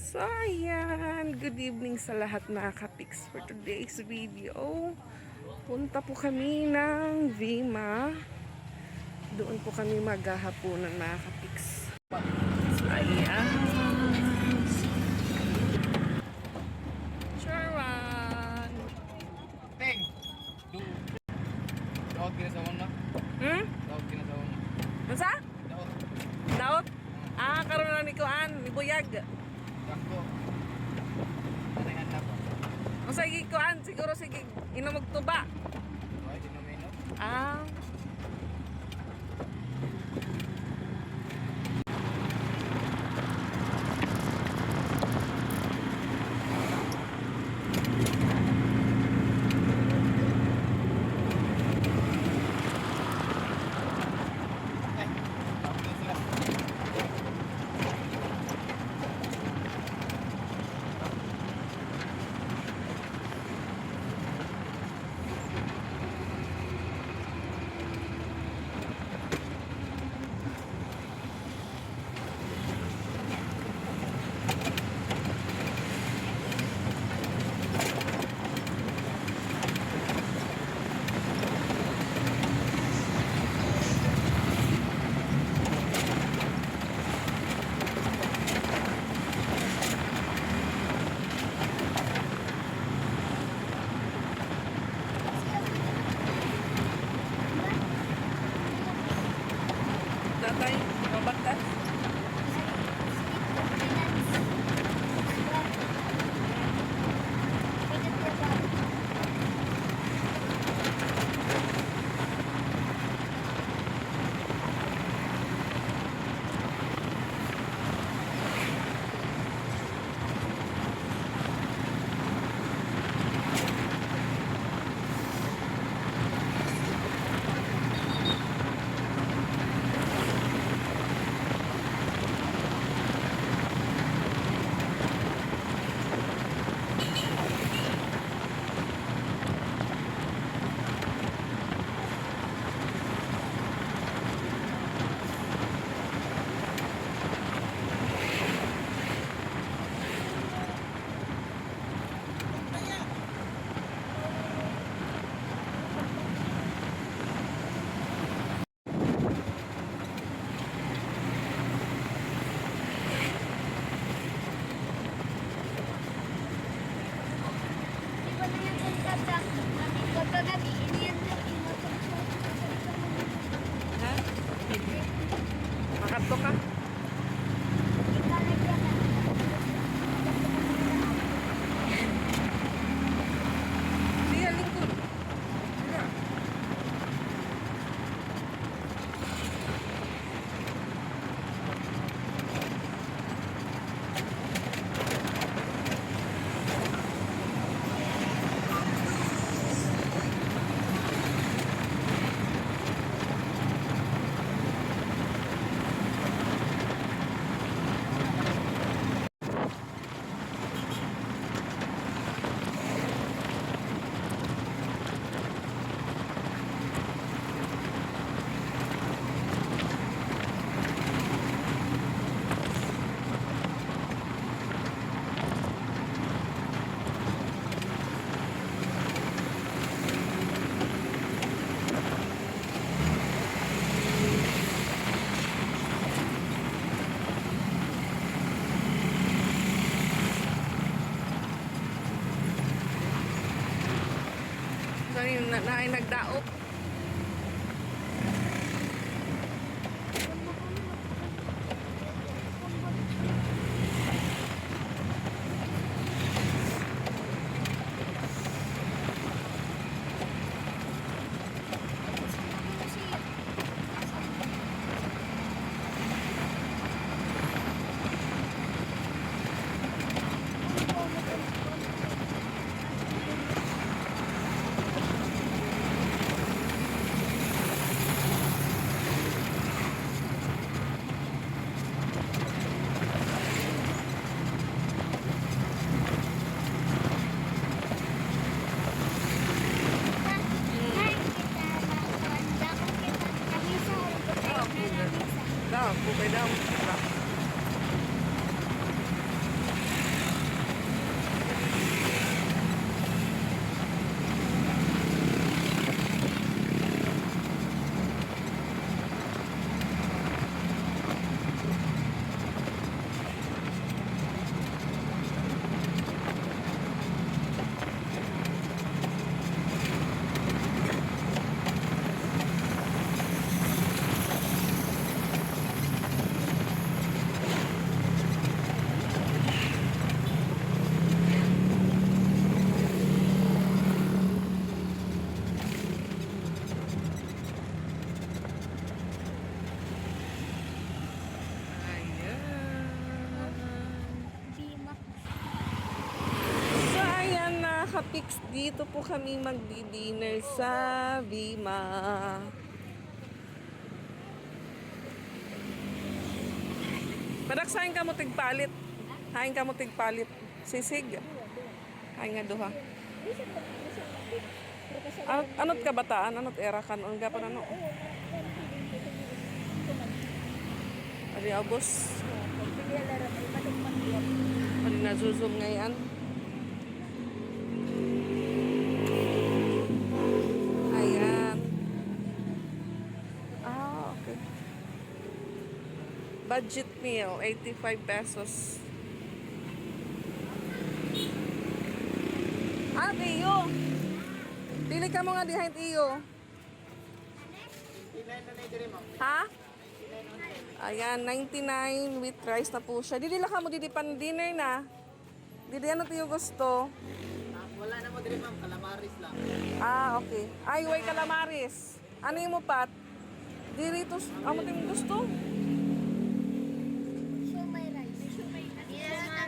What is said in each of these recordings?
So, ayan. Good evening sa lahat mga kapiks for today's video. Punta po kami ng Vima. Doon po kami maghahaponan mga kapiks. So, ayan. Sharon! Teng! Daot kinasawon na? Daot kinasawon na? Masa? Daot. Daot? Karoon na ni Kuan, ni Buyag. Dakto. Manayan na po. O sige Kuan, siguro sige, inamagtuba. Okay, dinumino. Ah. Ay, daot na sila. Tatay, mabatas. Ha? Makadto ka? Siya lingkod. Siya. So, yun na ay nagdaop. kapix, dito po kami magdi-dinner sa Vima. Padaksahin ka mo tigpalit. Hain ka mo tigpalit. Sisig. Hain nga duha. Anot ka bataan? Anot era kan? Ang gapan ano? Ari August. Ari na zoom ngayon. Ayan. Ah, okay. Budget meal, 85 pesos. Ah, Tiyo. Pili ka mo nga behind Tiyo. Pinay na na diri ma'am. Ha? Ayan, 99 with rice na po siya. Dili lang ka mo didi pan dinner na. Didi ano Tiyo gusto? Wala na mo diri ma'am, calamaris lang. Ah, okay. Ay, way calamaris. Ano yung mo pat? Diritos, amo ting gusto? Shumai rice. Shumai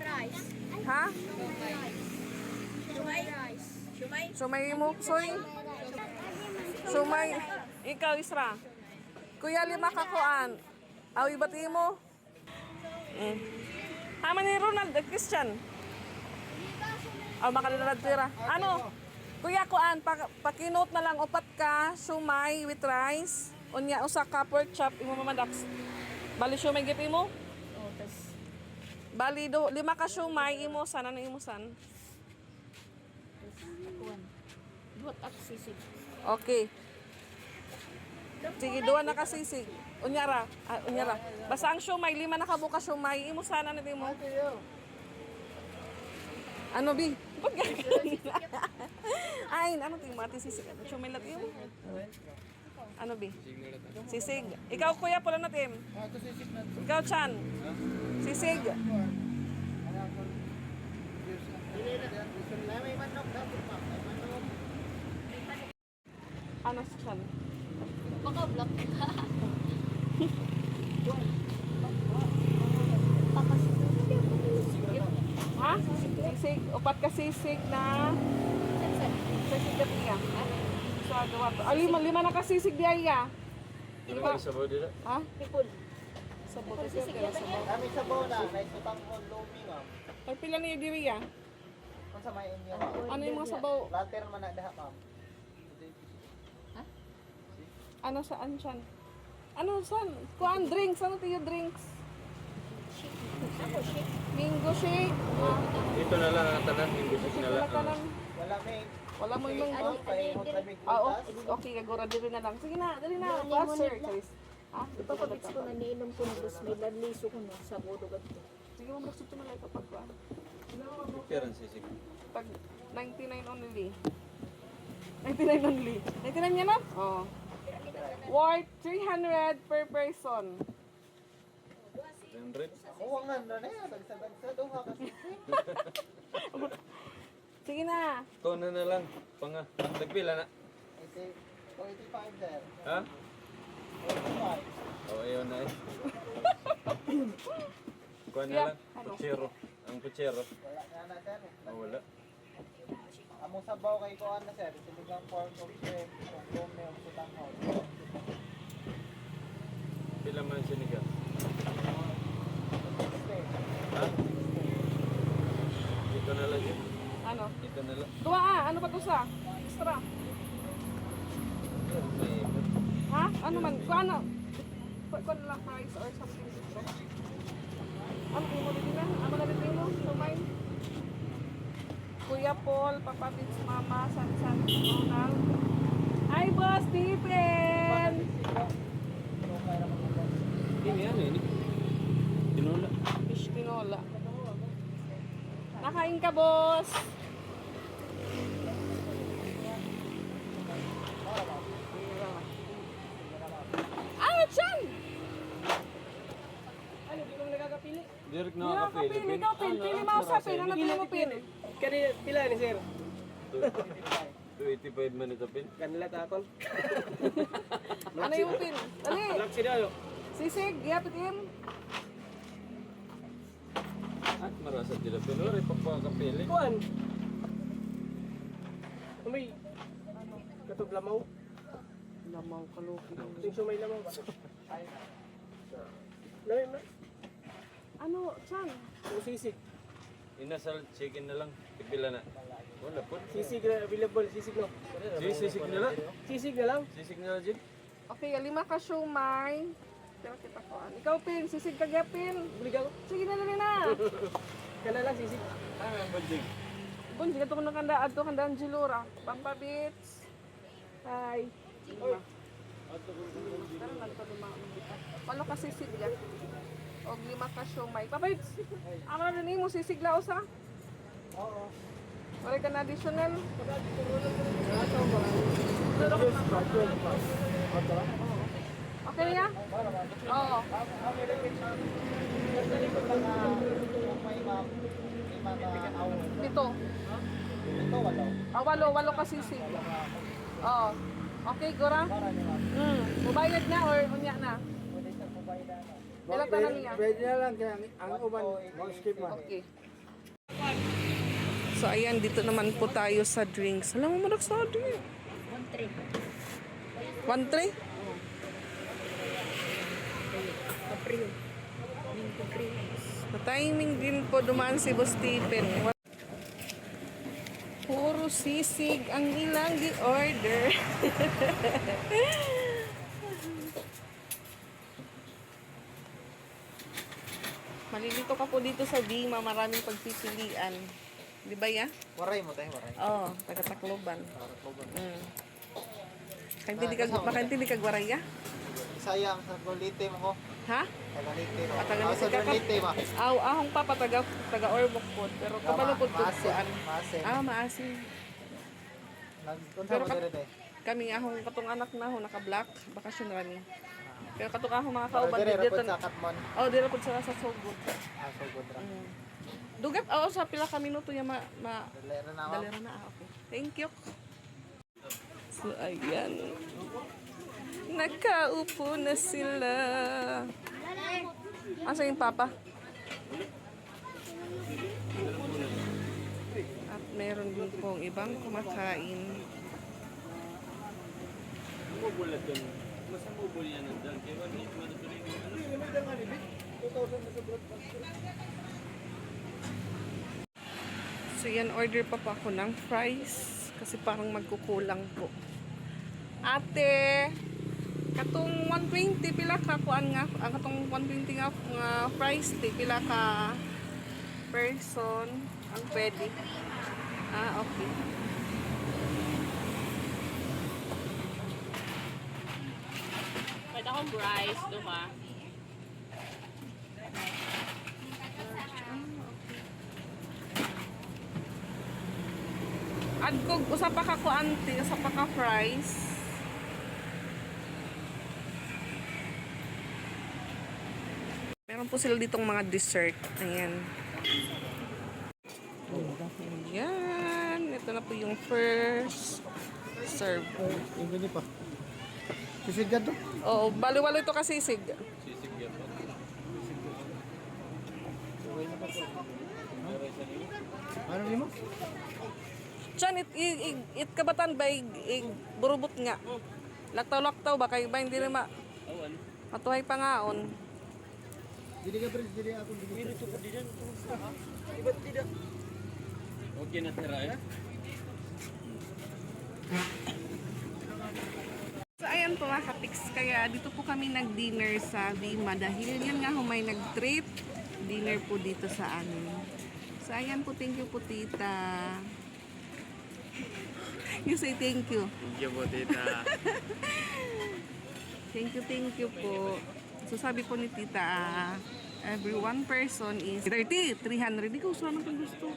rice. Ha? Shumai rice. Shumai. Sumay mo, soy. Sumay. Ikaw, Isra. Kuya, lima ka kuan. Awi bati mo. Hama ni Ronald, Christian. Makalilad tira. Ano? Kuya, kuan, pakinote na lang, upat ka, sumay with rice. Unya, usa ka pork chop, imo mamadax. Bali, sumay gipi mo? Oh, tas Bali, lima ka sumay, imo san, ano imo san? akuan. Duot at sisig. Okay. Sige, duwa na kasisig. Unyara. Unyara. Basta ang siomay, lima na kabuka siomay. Imo sana na mo. Ano, Bi? Ba't gagawin? Ay, ano tingin mo? Ate sisig. Siomay natin mo? Ano, Bi? Sisig. Ikaw, kuya, pala natin. Ito sisig na. Ikaw, Chan. Sisig. May manok dapat ma'am. May manok. Ano si Chan? Baka vlog. Ha? Sisig. Upat ka sisig na... Sisig ka tiya. Sa gawa to. Ah, lima na kasisig di ay Lima. Sabaw dito. Ha? People. Sabot. Sabot. Kami sa bona, may sutang mo lumi ma'am. Ay, pila na yung diri Kung sa may inyo ma'am. Ano yung mga sabaw? Later man na daha ma'am. Ano saan siyan? Ano saan? Kuan drinks. Ano tayo drinks? Ako, shake. Mango shake. Dito na lang ang tanan, hindi Shake na wala lang. ka lang. Wala may. Wala mo yung mango. Paihot na big Ah, okay. Kagura diri na lang. Sige na. Dali na. Dali mo Faster. nila. Charis. Ha? Ito pa Ipapabits ko na niinom ko na may ladliso ko na sa budugad ko. Sige mo. Gusto mo lang kapag kuan. Pero ang sisig. Pag 99 only. 99 only. 99 yan na? Oo. Worth 300 per person. 100. Uwangan na na yan. Dagsa-dagsa. Duha kasi. Sige na. Ito na lang. Panga. Nagpila na. 85 there. Ha? 85. O, ayaw na eh. Kuha na Yeah. lang. Puchero. Ang puchero. Wala nga na sir. Oh, wala. Among sabaw kay kuan na sir. Siligang pork of shrimp. Kung lumi o sutang hot. Pila man sinigang. Ha? Dito na lang yun. Ano? Dito na lang. Dua ano pa to sa? Extra. May Ha? Ano man? Kung ano? Kung lang fries or something dito. Ano kung mo din na? Ano na din mo? Sumay? Kuya Paul, Papa Vince, Mama, San, Ronald. Hi, Boss Stephen! Ini ano ini? Tinula. Fish tinola. Nakain ka, boss! Ah, Chan! Ano, di ko nagkakapili? Direk Di na ako kapili. kapili ka, pin. Pili mo sa pin. Ano pili mo pin? Kanina pila ni sir? 285 man ito pin. Kanila takon. Ano yung pin? Dali! Black sila yo. Sisig, yapit him. At marasa sila pin. Ori pagpakapili. Kuan. Sumay. Katog lamaw. Lamaw kaluki. Yung sumay lamaw ba? Lamay ma. Ano, Chan? Yung sisig. Inasal chicken na lang. Pipila na. Wala po. Sisig na available. Sisig no. Sisig na lang. Sisig na lang. Sisig na lang, Jim. Okay, 5 ka siomay. Pero kita ko. Ikaw, Pin. Sisig ka gya, Pin. Buligaw. Sige na na. Kana lang sisig. Ano ang budget? Kung sige ito kanda ato kanda Angelura. Pampabits. Hi. Oy. Tara lang ito Walo ka sisig ya. O 5 ka siomay. Papabits. Amo na rin mo sisig laos ha. Oo. Wala ka na additional. Okay na ya? Oo. Dito. Walo ka sisig. Oo. Okay, Gora? Mubayad na or unya na? Ilan ka na niya? Pwede na lang kaya ang uban, mga skip man. Okay. So ayan, dito naman po tayo sa drinks. Alam mo manak sa drink. 1-3? Na-timing din po dumaan si Boss Stephen. Puro sisig ang ilang gi-order. Malilito ka po dito sa Bima, maraming pagpipilian. Di ba ya? Waray mo tayo, waray. Oo, taga Tacloban. Baka hindi ka gwaraya? Sayang sa gulite mo ko. Ha? Tagalite mo. Tagalite Sa ka ka? gulite mo. Ahong papa taga Orbok po. Pero kabalo po po Maasin. kuan. Maasin. Maasin. Nagpunta Pero mo kat- dito eh. Kami ahong katong anak na ho naka-black, bakasyon rani. Pero katong ahong mga kauban Dire dito. rapod sa Katmon. Oh, dira po sila sa Sogod. So good ra. Dugat sa pila ka minuto ya ma Dali na dalira na okay. Thank you. So ayan. Nakaupo na sila. Asa yung papa? At meron din pong ibang kumakain. Mabulat doon. Mas mabul yan nandiyan. Kaya wala yung matutuloy yung So yan, order pa ako ng fries. Kasi parang magkukulang po. Ate, katong 120 pila ka kuan nga, ang katong 120 nga fries ti pila ka person ang pwede. Okay. Pwede akong rice, duma. Adkog usa pa ka kuan ti, usa pa ka fries. Meron po sila ditong mga dessert. Ayan. Ayan. Ito na po yung first serve. Yung ganyan pa. Sisigan to. Oo, baliwalo ito kasi sisig. sisig yan po. Ano ni mo? Chan, it kabatan ba burubot nga. Laktaw-laktaw ba kay ba hindi na Awan. matuhay pangaon. Dili ka pres, dili ako dili. Okay na tira eh. So ayan po mga kapiks, kaya dito po kami nag-dinner sa Bima dahil yan nga humay nag-trip dinner po dito sa amin. So ayan po, thank you po tita. You say thank you. Thank you po, tita. Thank you po. So sabi po ni tita, every one person is 300. Ikaw saan ang gusto?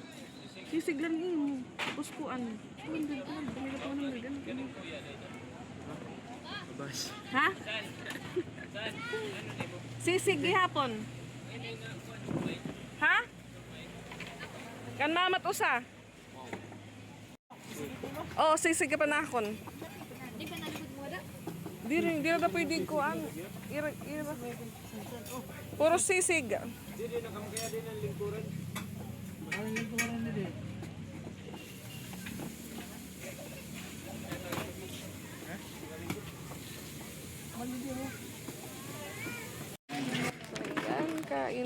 Sisig lang yun. Tapos kuan. 100 pa. Bumili pa 100. Bas. Ha? Sisig gihapon. Ha? Kan mamat usa. Oh, sisig ka panahon. Di ka nalikod mo da? Di na pwede kuan. Ira. Puro sisig. Hindi na kami kaya din ang lingkuran. Ano yung kumaran nila?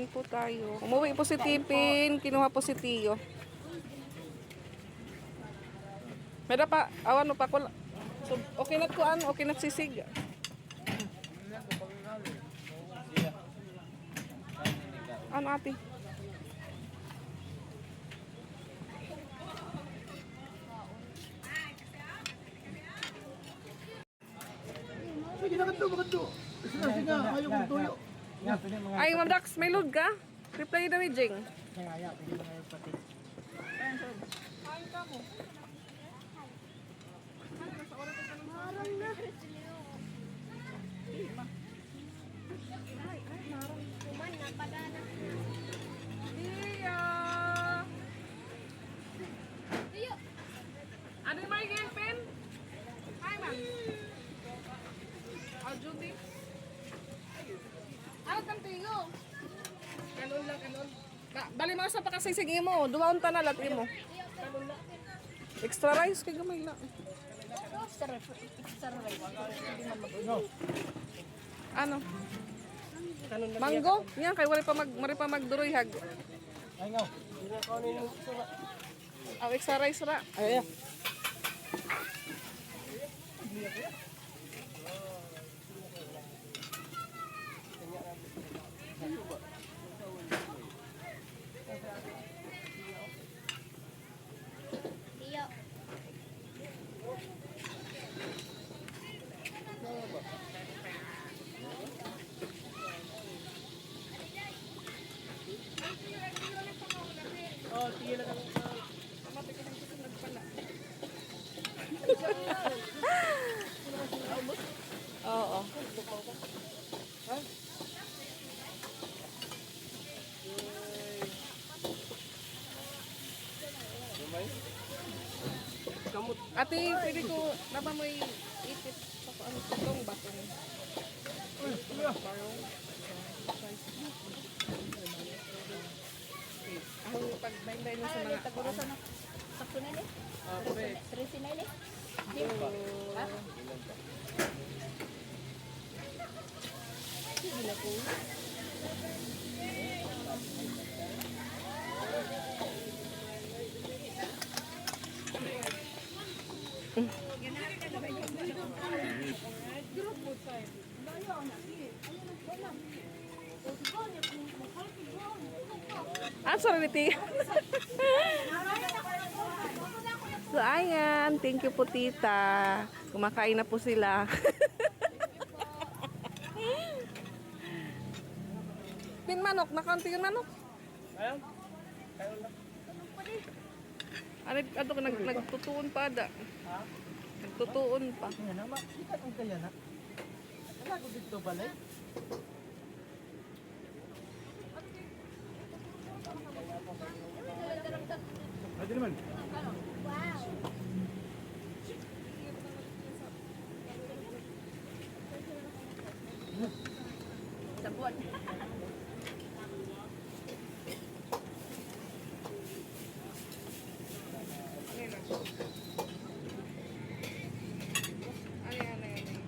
kain po tayo. Umuwi po si Tipin, kinuha po si Tio. Meda pa, awan mo pa ko. So, okay na kuan, okay na sisig. Ano ate? Sige na kanto, makanto. Sige nga, ayaw kong tuyo. Yan, pwede mga Ay, Ma'am Dax, may load ka? Reply na ni Jing. kaya, pwede mga pati. Ano yung mga girlfriend? Hi, ma'am. Oh, Judy. Ano kang tiyo? Kanon lang, kanon. Bali mo sa pakasisig mo. Duwaon ta na lati mo. Extra rice kay gamay lang. Ano? Mango? Yan kay wala pa magduroy hag. Ay, ngaw. Aw extra rice ra. Ay, ay. Oh, sige na lang. Oo. Kamot. Ate, pwede ko naba mo ipit sa ano itong batong. Ang pagbaybay mo sa mga Taguro sa sakto na ni. Ah, pre. 13 na ni. sorry, Titi. So, ayan. Thank you po, tita. Kumakain na po sila. Pin manok. Nakaunti yung manok. Ayun. Ano ka nagtutuon pa ada? Ha? Nagtutuon pa. Yan na, makita kong kaya na. Wala ko dito balay. Pwede naman. Sabon. Ayan, ayan, ayan.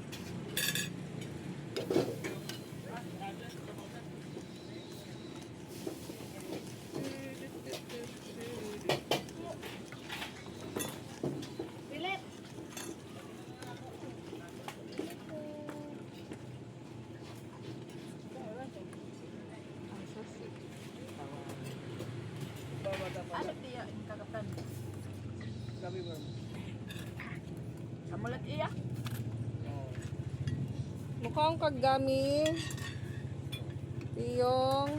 Philip. Ano tiya kakatan? Gabi ba? Amulat iya. Mukhang kagami. Tiyong.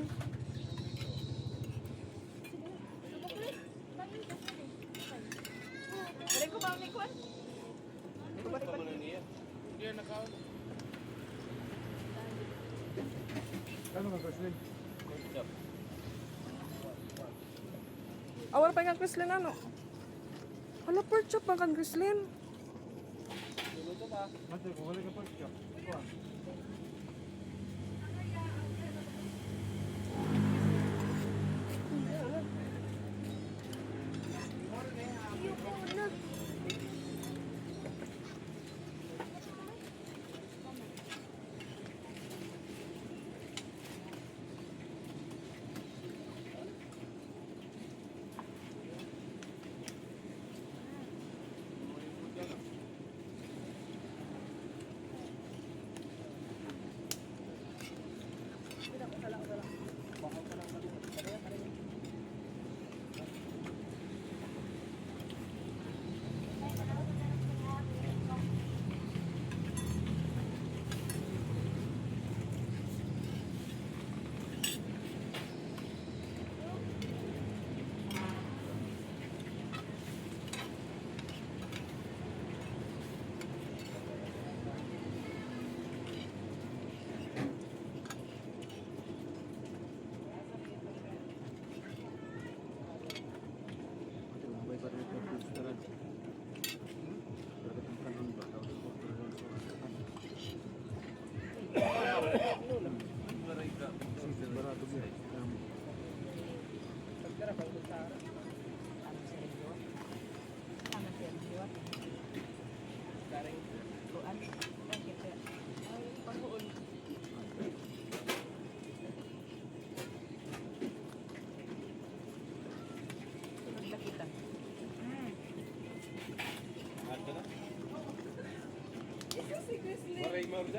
Dali ko ba ni Kwan? Ano nga, President? Awal pa yung Chrislyn ano? Hala, pork chop ang kang Chrislyn. Luluto ka. Mate, kung wala ka pa siya. Kuha.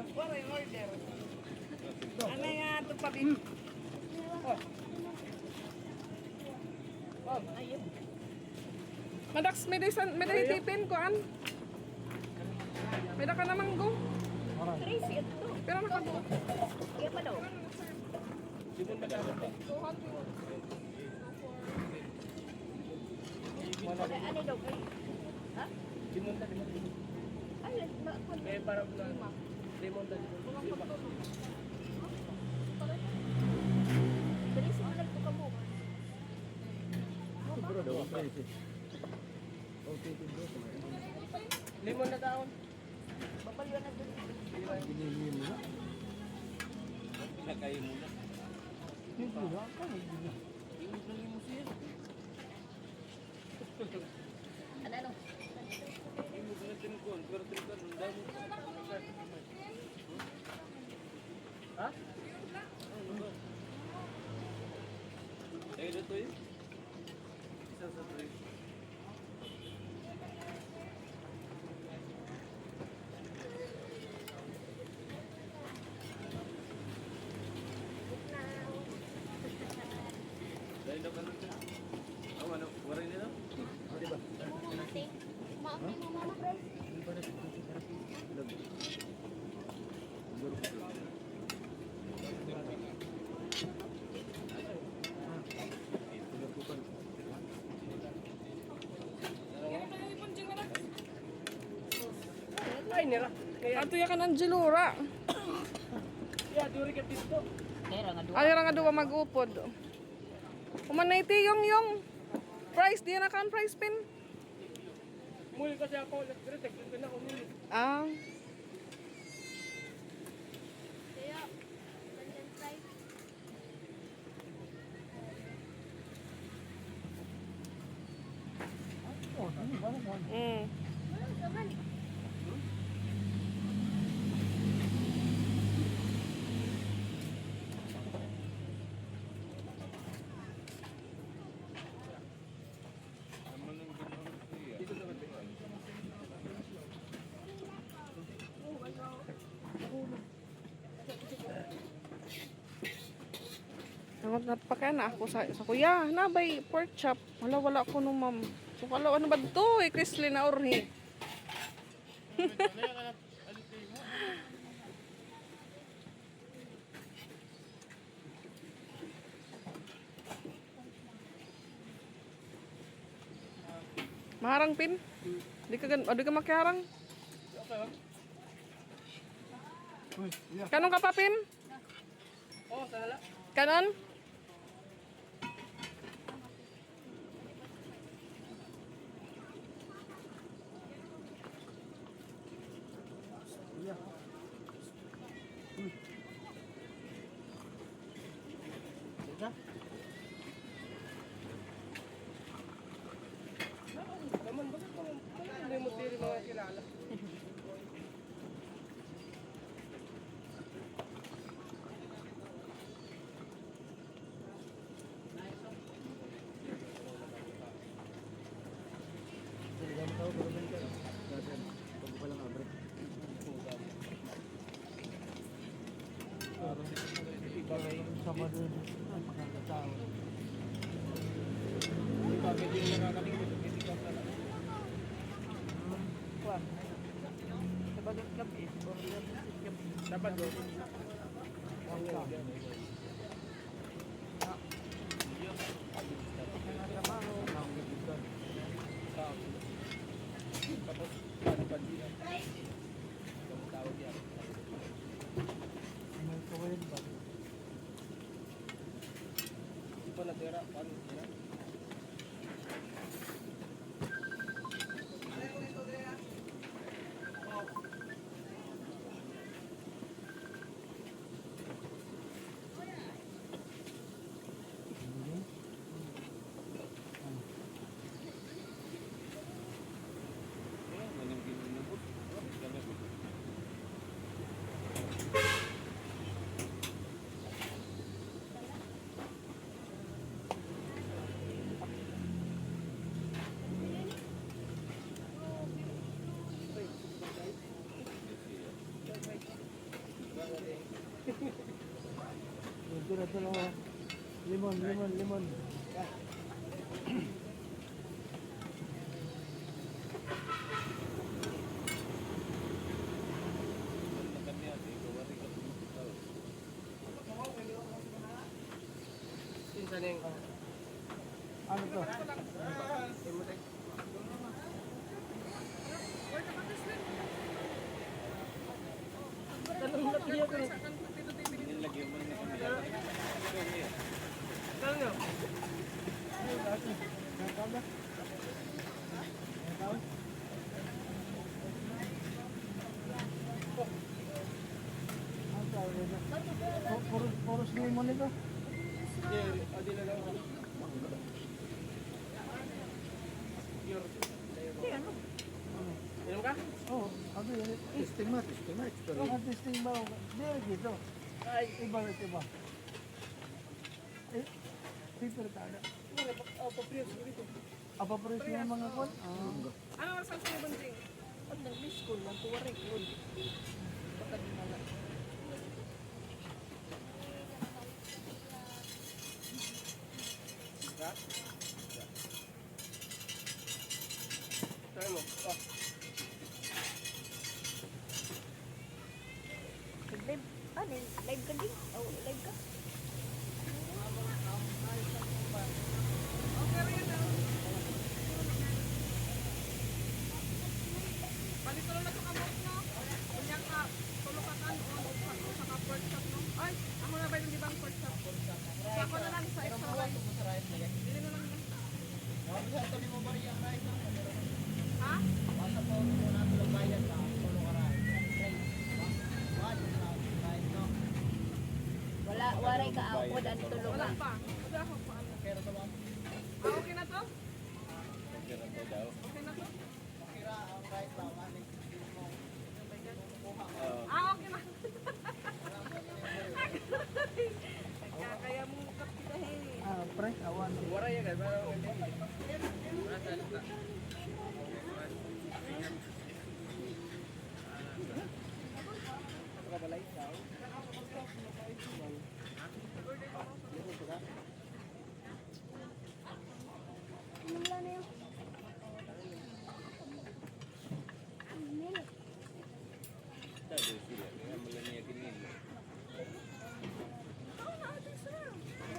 Wala yung order. Ano nga ito pa din? Ayun. Madax, may day tipin ko an. May da ka namang go. Crazy ito. Pero nakago. Kaya pa daw. Ano daw kayo? Ha? Ay, para lemon na dali sa mga nagtuka mo. lemon na taon. Bapaliwan na doon. Pinakain mo na. Ano? Hindi mo na tinukon, pero tinukon ang dami. Ha? Tayo na to yun. Isa sa tray. Dahil na ka na. Ano? Waray nila? Maamay mo mama, pre. Ay, nila. Ato ya ka ng Gelura. Yeah, duri ka dito. Kaya nga doon. Ano nga duwa mag-upod. Umanayti yung price. Di na kan price pin. Muli kasi ako, nag-retect na ako muli. Ah. Mm. Nangot na pa kaya na ako sa kuya. Nabay pork chop. Wala ko no ma'am. So kala ano ba to eh Chrisley na orhi. Maharang pin. Di ka makiharang. Kanong ka pa pin? Oh, sala. Kanon? Naman, bakit mo hindi mo tiri mga kilala? Sama doon. Ang makakatao. Bakit yung nakakatingin ko, hindi ka pala. Kuwan. Sa bagay gabi. Dapat doon. Tapos, ano ba diya? Tawag yan. May kawin ba? Hindi pa natira. Paano natira? dalawa. Limon, limon, limon. Ano to? Nilagyan mo na kami. Puros limon ito. Oh, abi, testing mo, testing mo. Testing mo. Di, dito. Ay, iba, iba. Eh, paper tayo. Apa preso yung mga kon? Ano ang sa bunting? Pag nag-miss school, nagkuwarik yun. Pagka dinala. Live, live ka din? Oh, live ka? Balik ko lang na ito kamot, no? Kunya ka, tulog ka kan, o sa ka-pork shop, no? Ay, ako na ba yung ibang pork shop? Sa ako na lang sa extra rice. Dili na lang yan. Ha? Waray ka ako, dali tulog Wala ka. pa. Wala ako pa. Okay na to? Okay na to daw. Okay na to? Oo. Okay na. Kaya mo kapitahin. Pre, awan. Sabi sila, kaya malaniyakin nila.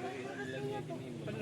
Kaya malaniyakin nila. Ito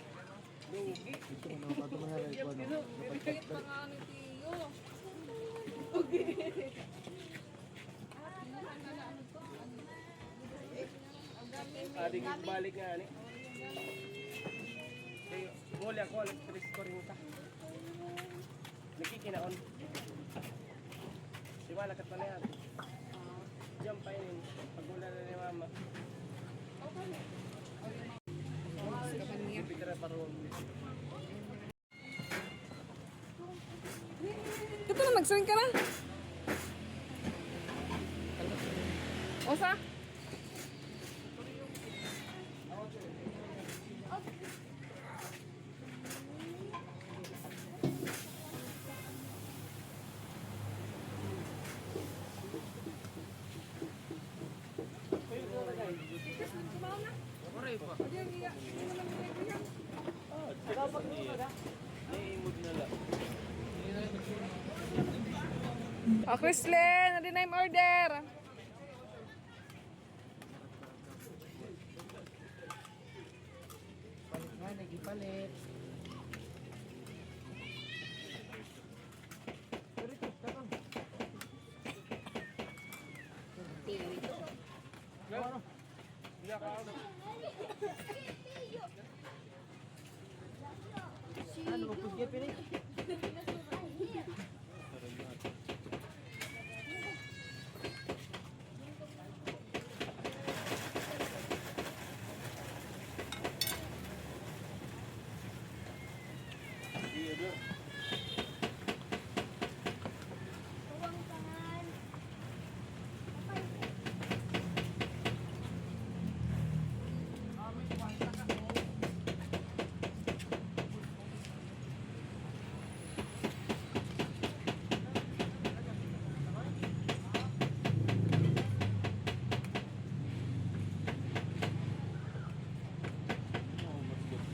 siya. Ito ko mga patumahan ko ano. Kaya pa nga ni Tiyo. Adik balik nga ni. Kaya muli ako alas 3 ko rin ta. Nakikinaon. Di ba lakat pa na yan? Diyan pa yun. Pagmula na ni mama. Pipitira pa ron. Ito na, nag-swing ka na. Osa? O, Chrislyn, ano din na yung order? Palit nga, nagipalit. Ano mo pugya pinay? Iya doon.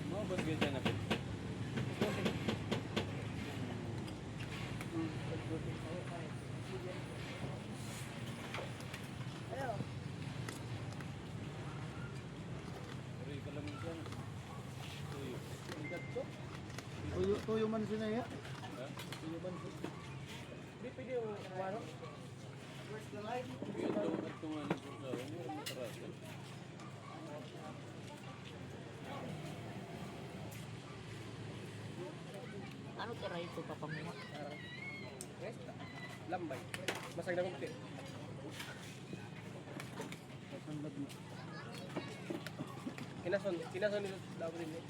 Mau basket na napit. Uri ka lang dyan. Tuyo. Tuyo man siya na ya. Ha? Tuyo man siya. Di pwede yung kumano. Bigyan daw at tungan ng kursa. Ano yung matarasan? Ano tira ito papamuha? Yes. Lambay. Masag na kumpi. Kasandag mo. Kinason nito daw din eh.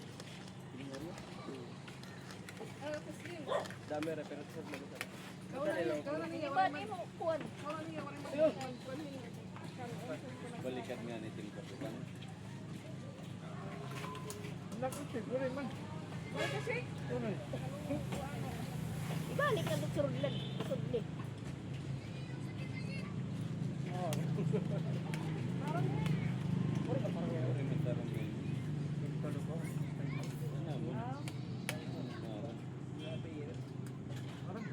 Dami ra pero sa mga. Iba ni mo kuan. Balikan nga ni Tim Kapitan. Nakutip ko rin man. Ano eh? Ibalik na dito surudlan. Sudli. Uri mentarong ngayon. Ano ko? Ano mo?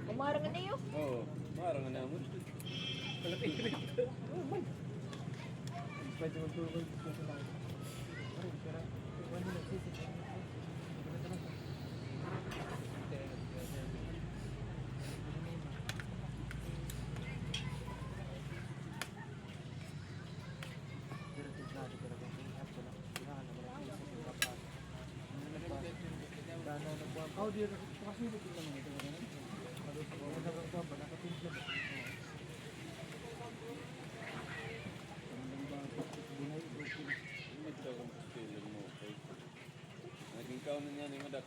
Umarang na niyo. Oo, marang nga naman. Pwede mo tuloy ko sa lang. Ay, pero wala na sisi. Oh, dia kasi dito lang ito. Ano sa mga nagagawa ba nakapinsa ba? Ito kung pastilyo mo, okay? Naging kaunan niya ni Madak.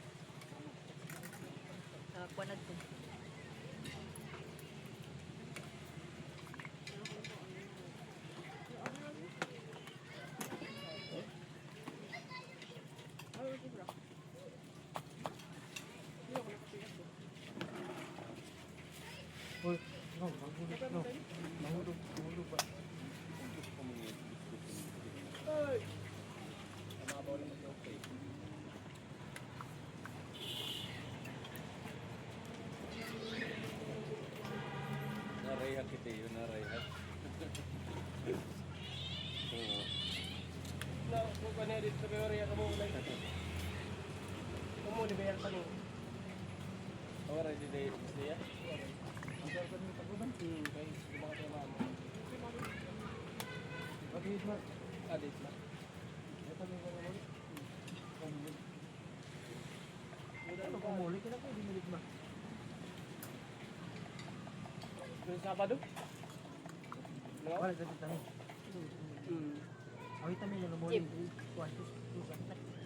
Kuan to. Oh, no, mahulog, no. Mahulog ba? Gusto ko mga Mabaw lang ito. Okay. narayhat kita yun, narayhat. Oo. Na kung kanina dito sa Peoria ka mo ulay. Kumo di bayar pa ni. Awara di day siya. Ang sarap ng taguban. Kay mga trabaho. Bakit ba? Adit na. Ito may mga ulit. Ano kung muli ka na pwede milit ba? Yung Sabado? No? Wala sa kita mo. Awit namin yung muli.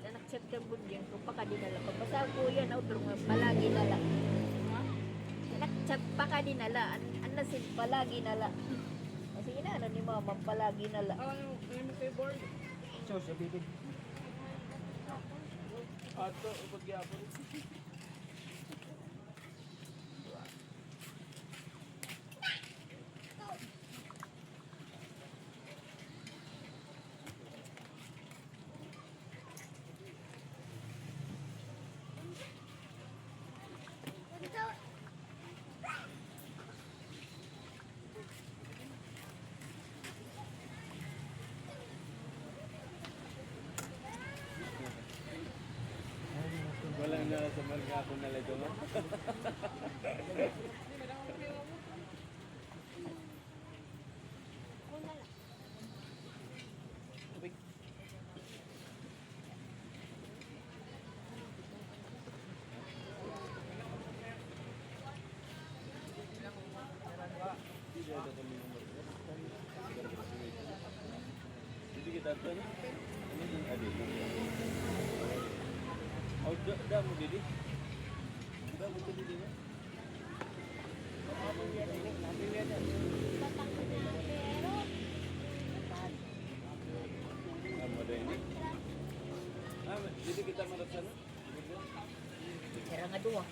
Nakchat kang bunyang kung pa dinala. Pagpasa ko yan, outro nga palagi nala. Nakchat pa ka dinala. An nasin palagi nala. Kasi inaano ni mama palagi nala. So, siya bibig. Ato, upod gyapon. Walang na sa marga ako na lego mo. Tubig. ada kami nomor. Jadi kita tuh ini ada. Oh, dah mau Didi. Dah mau Didi ni. Ada ini. Jadi kita marah sana. Kira nga dua.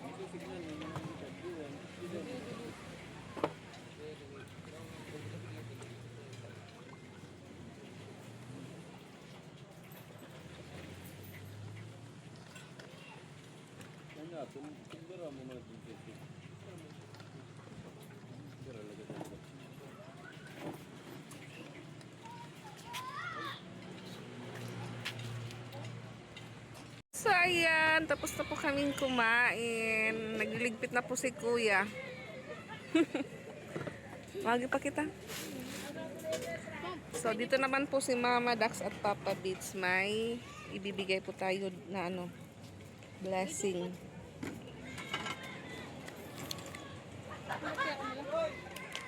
Itu signal ni kita dua. Ano, tumbera mo na dito. Tumbera lagi dito. So ayan, tapos na po kaming kumain. Nagliligpit na po si Kuya. Magi pa kita. So dito naman po si Mama Dax at Papa Beats. May ibibigay po tayo na ano, blessing.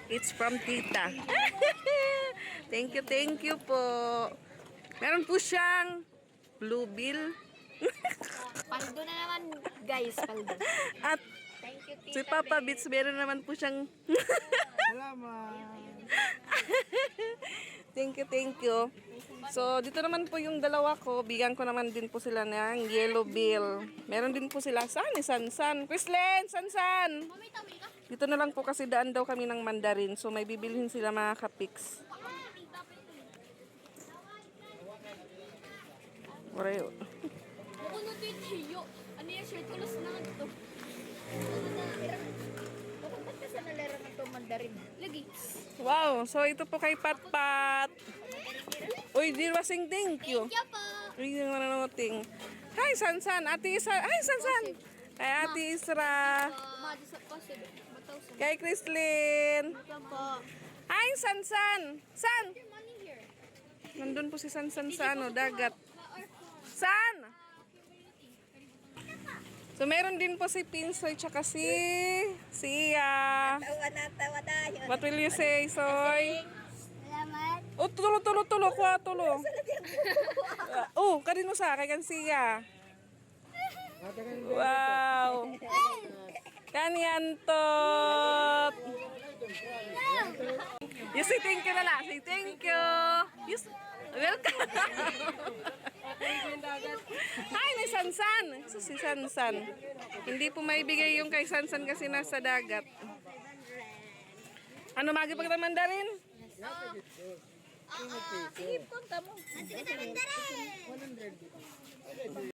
It's from Tita. Thank you po. Meron po siyang blue bill. Paldo na naman, guys. Paldo. At Thank you, Tita si Papa Beth. Beats, meron naman po siyang Salamat. thank you. So, dito naman po yung dalawa ko. Bigyan ko naman din po sila ng yellow bill. Meron din po sila. Saan ni Sansan? Quislen! Sansan! Dito na lang po kasi daan daw kami ng Mandarin. So, may bibilhin sila mga kapiks. Oreo. Ako na din hiyo. Ano yung shirt ko na ito? Bakit ka sa nalera ng to Mandarin? Lagi. Wow! So, ito po kay Patpat. Uy, dirwasing thank you. Kaya pa. Uy, yung mananoting. Hi, Sansan. Ate Isra. Hi, Sansan. Kay Ate Isra. Madi sa kasi. Matawsan. Kay Chrislyn. Kaya pa. Hi, Sansan. San? Money here. Nandun po si Sansan sa ano, dagat. San? So, meron din po si Pinsoy tsaka si Sia. Tawa tayo. What will you say, Soy? Salamat. Oh, tulo. Kuha, tulo. Oh, kanino sa kay kan Sia. Wow. Kanyantot. You say thank you na lang. Say thank you. You say, welcome. Hi, ni Sansan. So, si Sansan. Hindi po maibigay yung kay Sansan kasi nasa dagat. Ano, magi pa kita Mandarin? Sige, punta mo.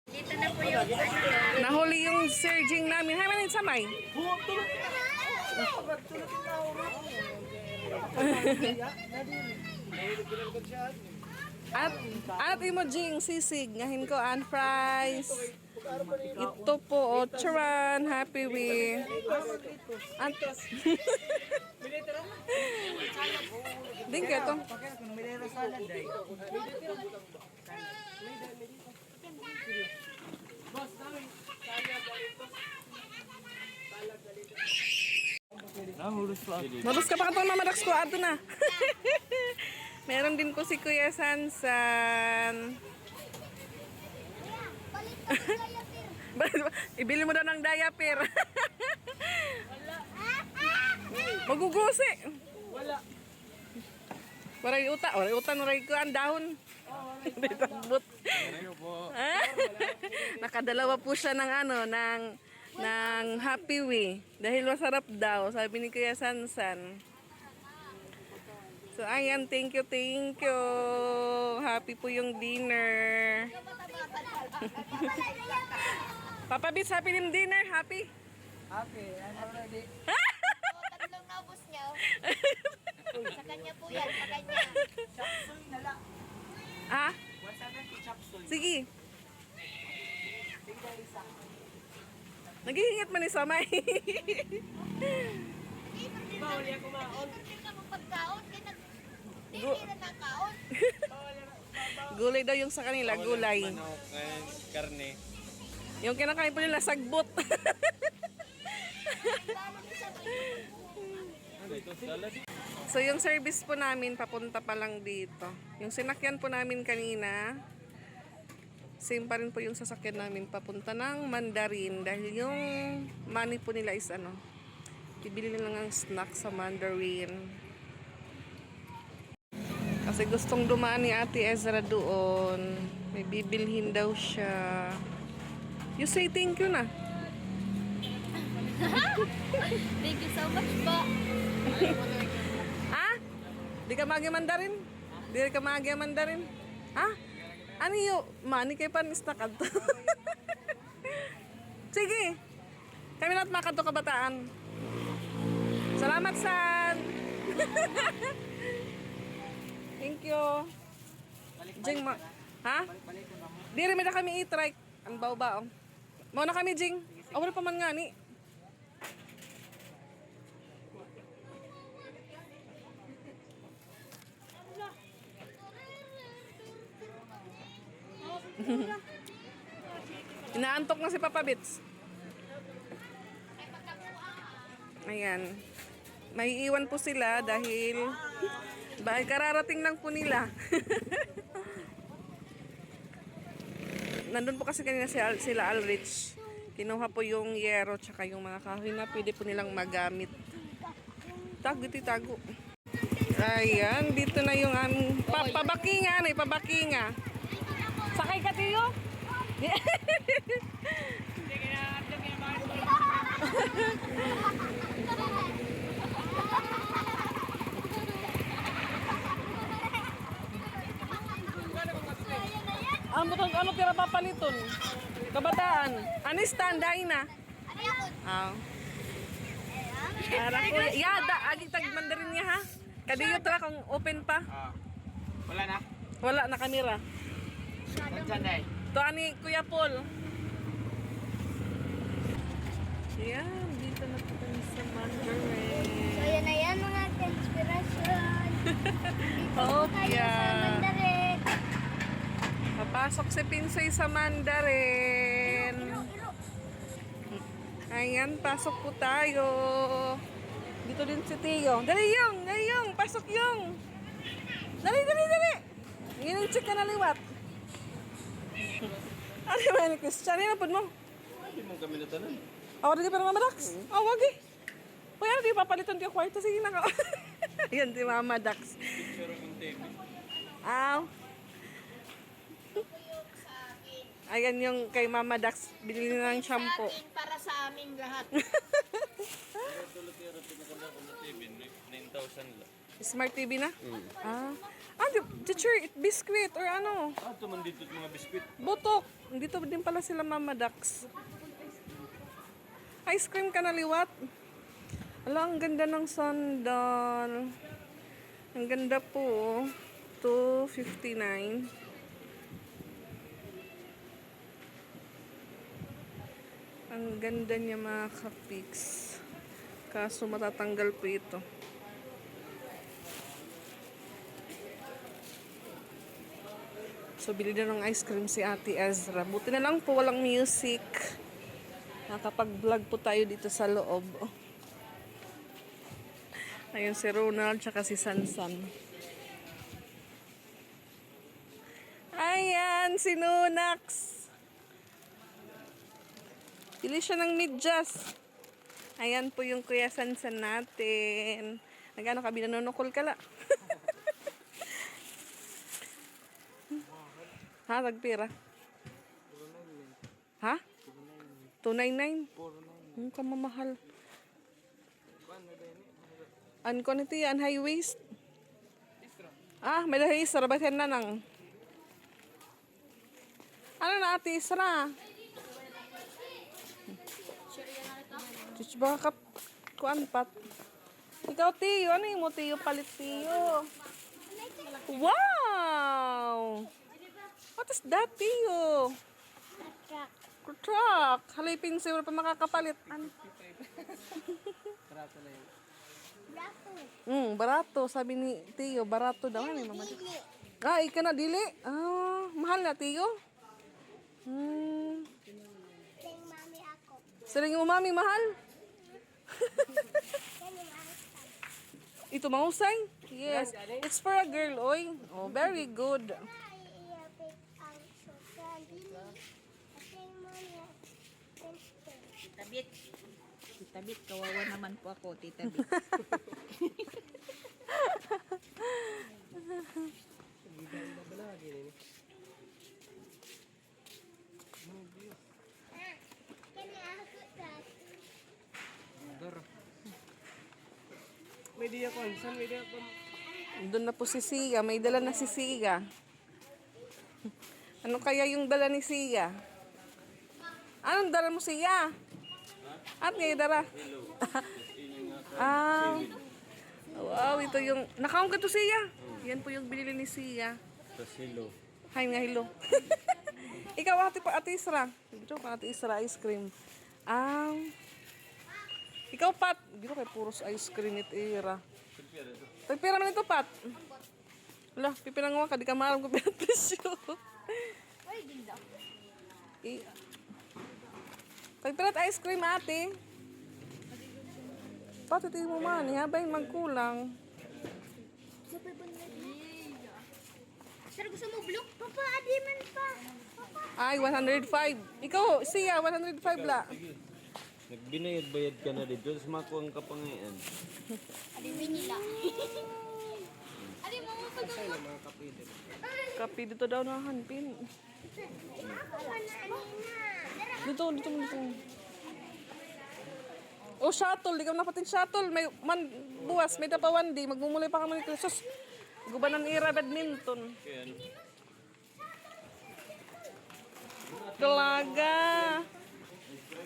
Dito na po yung Nahuli yung surging namin. Hi, manin samay. At emojing sisig ngahin ko and fries. Ito po Ocharan, happy with. At Ding ka to. Modus ka pa Mama Dax ko ato na. Meron din po si Kuya Sansan. Ibili mo daw ng diaper. Magugusi. Wala. Waray uta waray ko ang dahon. Dito but. Nakadalawa po siya ng ano ng Happy Wee dahil masarap daw, sabi ni Kuya Sansan. So ayan, thank you. Happy po yung dinner. Papa Beats, happy din dinner, happy. Happy, I'm already. tatlong naubos niya. Sa kanya po yan, sa kanya. Chapsoy na lang. Ah, 170 chapsoy. sige. Tingnan isa. Naghihingat man ni Samay. Bawal yan kumaon. Hindi ka mo pagkaon, hindi na nakaon. Gulay daw yung sa kanila, gulay. Manok, karne. Yung kinakain po nila, sagbot. Ano ito, salad. So yung service po namin papunta pa lang dito. Yung sinakyan po namin kanina, same pa rin po yung sasakyan namin papunta ng Mandarin dahil yung money po nila is ano, bibili lang ng snack sa Mandarin. Kasi gustong dumaan ni Ate Ezra doon. May bibilhin daw siya. You say thank you na. Thank you so much po. Ha? Di ka magi Mandarin? Di ka magi Mandarin? Ha? Ano yung money kay panistak adto? Sige. Kami lahat makadto kabataan. Salamat, San. Thank you. Jing, ha? Di rin na kami i-trike. Ang bao-bao. Mauna kami, Jing. Wala pa man nga ni. Inaantok na si Papa Bits. Ayan. May iwan po sila dahil kararating lang po nila. Nandun po kasi kanina sila Alrich. Kinuha po yung yero tsaka yung mga kahoy na pwede po nilang magamit. Tago. Ayan, dito na yung pabakinga. Pabakinga. Sakay ka, Tiyo? Ano tira papaliton? Kabataan. Ano standay na? Ah. Ara ko. Yada, agi tag Mandarin niya ha. Kadiyo tra kung open pa. Wala na? Wala na kamera. Nandiyan na eh. To ani Kuya Paul. Yan, dito na po kami sa Mandarin. So, yan na yan mga konspirasyon. Oh, Tayo sa yeah. Mandarin. Papasok si Pinsoy sa Mandarin. Ayan, pasok po tayo. Dito din si Tio. Dali yung, pasok yung. Dali. Ngayon, check ka na liwat. Ano ba ni Christian? Ano po mo? Hindi mo kami natanan. Awad di pa Mama Dax? Wag eh. Kuya, di papalitan tiyo kwarto. Sige na ka. Yan si Mama Dax. Picture ng TV. Aw. Ayan yung kay Mama Dax. Binili na ng shampoo. Para sa aming lahat. Pero tulad niya rin pinaganda ko na TV, 9,000 lang. Smart TV na? Teacher, biscuit or ano? Tuman dito yung mga biskwit. Butok. Dito din pala sila Mama Dax. Ice cream ka na liwat. Ala, ang ganda ng sandal. Ang ganda po. $259. Ang ganda niya mga kapiks. Kaso matatanggal po ito. So, bili na ng ice cream si Ate Ezra. Buti na lang po walang music. Nakapag-vlog po tayo dito sa loob. Ayun si Ronald tsaka si Sansan. Ayan, si Nunax. Bili siya ng medyas. Ayan po yung Kuya Sansan natin. Nagano ka, binanunukol ka la. Ha, tagpira? Ha? 299? Ang kamamahal. An ko nito yan, high waist. May high waist, rabatin na nang. Ano na ate, Isra? Chuch, baka kuan pat. Ikaw, Tiyo, ano yung mo, Tiyo? Palit, Tiyo. Wow! What is that, Tiyo? Truck. Halipin siya, wala pa makakapalit. Barato na yun. Barato. Sabi ni Tiyo, barato daw. Ano yung mamali? Ika na, dili. Mahal na, Tiyo. Siling mo, mami, mahal. Ito mahusay? Yes. It's for a girl, oy. Oh, very good. Tita Bit. Tita Bit, kawawa naman po ako, Tita Bit. May diakon. Saan may diakon? Doon na po si Sia. May dala na si Sia. Ano kaya yung dala ni Sia? Anong dala mo, Sia? At ngayon dala? Ah. Wow, ito yung... Nakaon ka to, Sia? Yan po yung binili ni Sia. Tapos hello. Hi nga, hello. Ikaw, ate Isra. Dito ka, ate Isra, ice cream. Ikaw, Pat. Dito kay puros ice cream it era. Tagpira man ito, Pat. Wala, pipirang ka. Di ka maalam kung pinag-presyo. Ay, din daw. Tagpirat ice cream, ate. Pat, ito mo man. Ihabay magkulang. Super banal. Sir, gusto mo blue? Papa, adi man pa. Papa. Ay, 105. Ikaw, Sia, 105 la. Nagbinayad-bayad ka na dito, tapos makuha ang kapangayan. Adi Manila. Adi mo mo pa daw. Kapi dito daw na hanpin. Dito. Oh, shuttle. Di ka napatin shuttle. May buwas. May dapawan di. Magmumulay pa kami nito. Sus. Gubanan ira badminton. Talaga.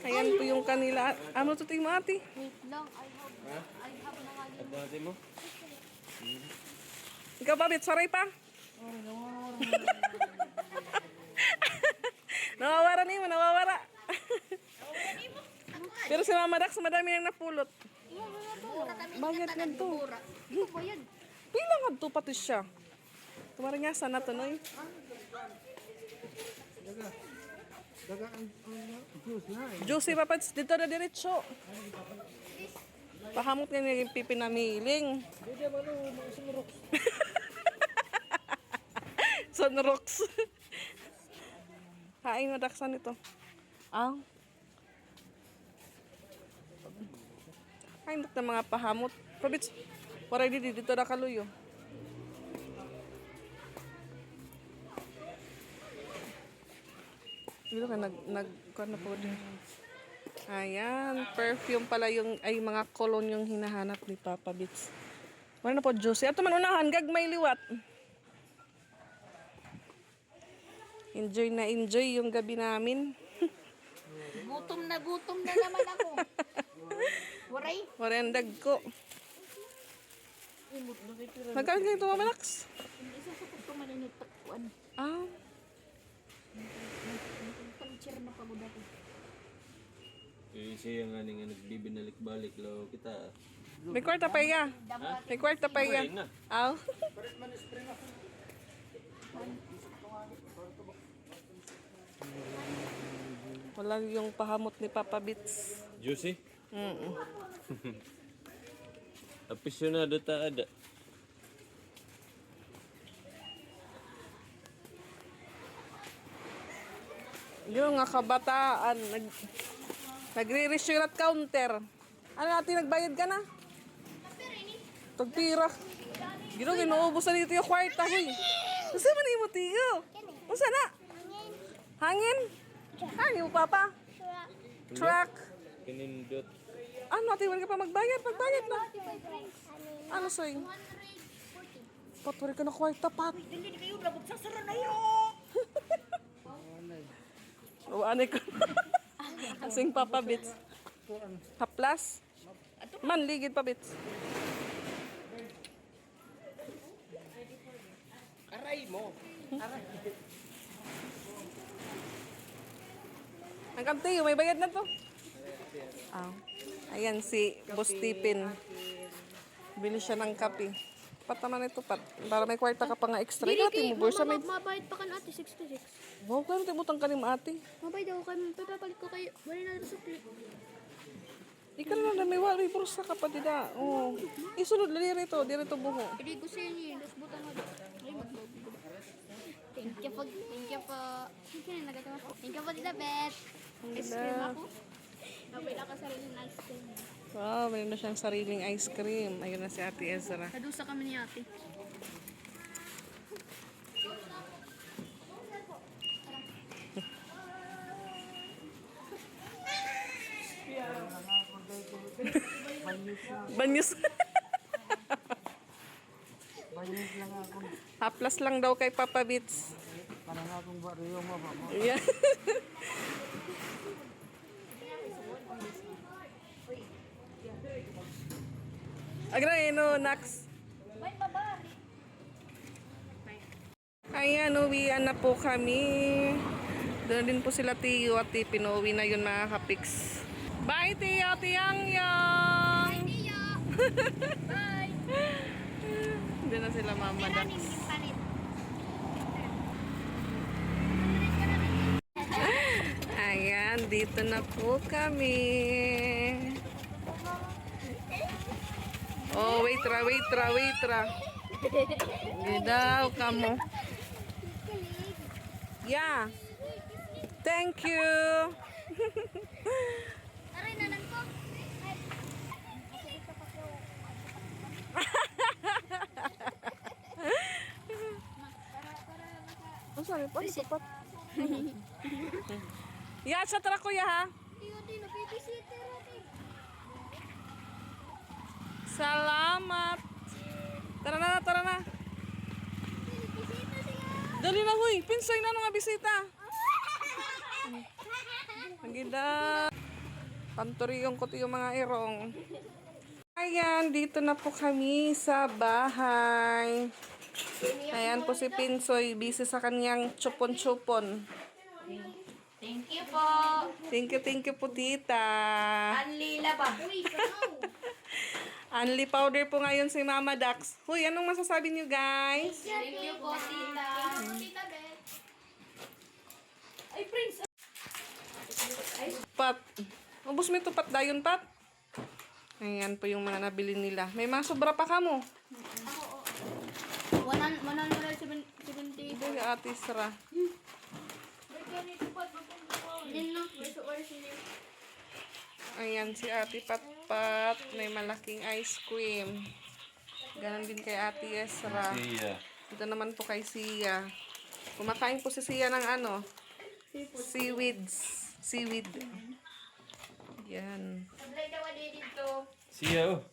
Ayan po yung kanila. Ano to tingin mo, ate? Wait lang, I have na nga At natin mo? Ikaw ba, Bit? Saray pa? Nawawara ni mo, nawawara. Pero si Mama Dax, madami nang napulot. Bayad nga to. Ito ba yan? Pila nga to pati siya. Tumaring nga sana to, noy. Daga ang juice na eh. Juicy papads, dito na diretso. Pahamot nga niya yung pipi na miling. Hindi ba no, mga sunroks. Sunrocks. Kain mo daksan ito. Kain na mga pahamot. Probits, waray dito na kaluyo. Dito ka nag-kuhan na po din. Ayan, perfume pala yung, ay mga cologne yung hinahanap ni Papa Bits. Wala na po, Josie. Ato man unahan, gagmay liwat. Enjoy yung gabi namin. Gutom na naman ako. Waray. Warendag ko. Magkano kayo ito, Mama Lax? Isa sa pagkumalinit takuan. Pag-cheer na pagod ako. Siya nga nga nagbibinalik-balik law kita. May kwarta pa iya. May kwarta pa iya. Ayun na. Aw. Wala yung pahamot ni Papa Bits. Juicy? Aficionado ta ada. Yung nga kabataan, nagre-resurat counter. Ano natin, nagbayad ka na? Tagpira. Gino, ginuubos na dito yung kwarta. Huy. Gusto mo na yung tiyo? Gusto na? Hangin? Hangin mo, Papa? Truck. Pinindot. Ano, ate, wala ka pa magbayad? Magbayad na. Ano, soy? Patwari ka na kwarta, Pat. Hindi kayo labot sa sara na yun. O, anay ko. Kasing Papa Bits. Haplas? Man, ligid pa, Bits. Aray mo. Ang kamtiyo, may bayad na to. Ayan si Boss Tipin. Bili siya ng kape. Pat naman ito, Pat. Para may kwarta ka pa nga extra. Ikaw, ati mo, bursa may... Mabayad pa kan ate, 66. Wow, kaya natin butang ka ni ate. Mabayad ako kay papapalit ko kayo. Wala na rin sukli. Ikaw na lang, may wali, bursa ka pa dida. Oh. Isunod, dirito buho. Hindi ko sa inyo, dos butang mo. Ay, magbago. Thank you po. Thank you po. Thank you na nagatawa po. Thank you po, Tita Beth. Ice cream ako. Nabay na ka sarili ng ice cream. Wow, mayroon na siyang sariling ice cream. Ayun na si Ate Ezra. Nadusa kami ni ate. Banyos. Banyos lang ako. Haplas lang daw kay Papa Bits. Parang akong barrio mo, mama. Yeah. Agra, no, next. May baba. Ayan, uwian na po kami. Doon din po sila Tiyo at Pinuwi na yun mga kapiks. Bye Tiyo, Tiyang Yang! Bye! Doon na sila Mama Dax. Palit. Ayan, dito na po kami. Oh, wait ra. Hindi daw, kamo. Yeah. Thank you. Aray, nanan ko. Oh, sorry po. Sapat. Yeah, sa tara kuya ha. Tiyo, Tino, babysitter ate. Salamat. Tara na. Bisita sila. Dali na huy. Pinsoy na nga bisita. Ang ganda. Panturiyong ko yung mga irong. Ayan, dito na po kami sa bahay. Ayan po si Pinsoy. Busy sa kanyang chupon-chupon. Thank you po. Thank you po tita. Anlila ba? Uy, sanaw. Anli powder po ngayon si Mama Dax. Huy, anong masasabi niyo guys? Thank you po, tita. Tita Beth. Ay, Prince. Pat. Ubus mo ito pat dayon pat. Ayan po yung mga nabili nila. May mga sobra pa ka mo. 170. Hindi Ate Sara. Yan na. Gusto ko rin Ayan si Ate Patpat. May malaking ice cream. Ganon din kay Ate Esra. Iya. Ito naman po kay Sia. Kumakain po si Sia ng ano? Seaweed. Yan. Sablay daw dito. Siya oh.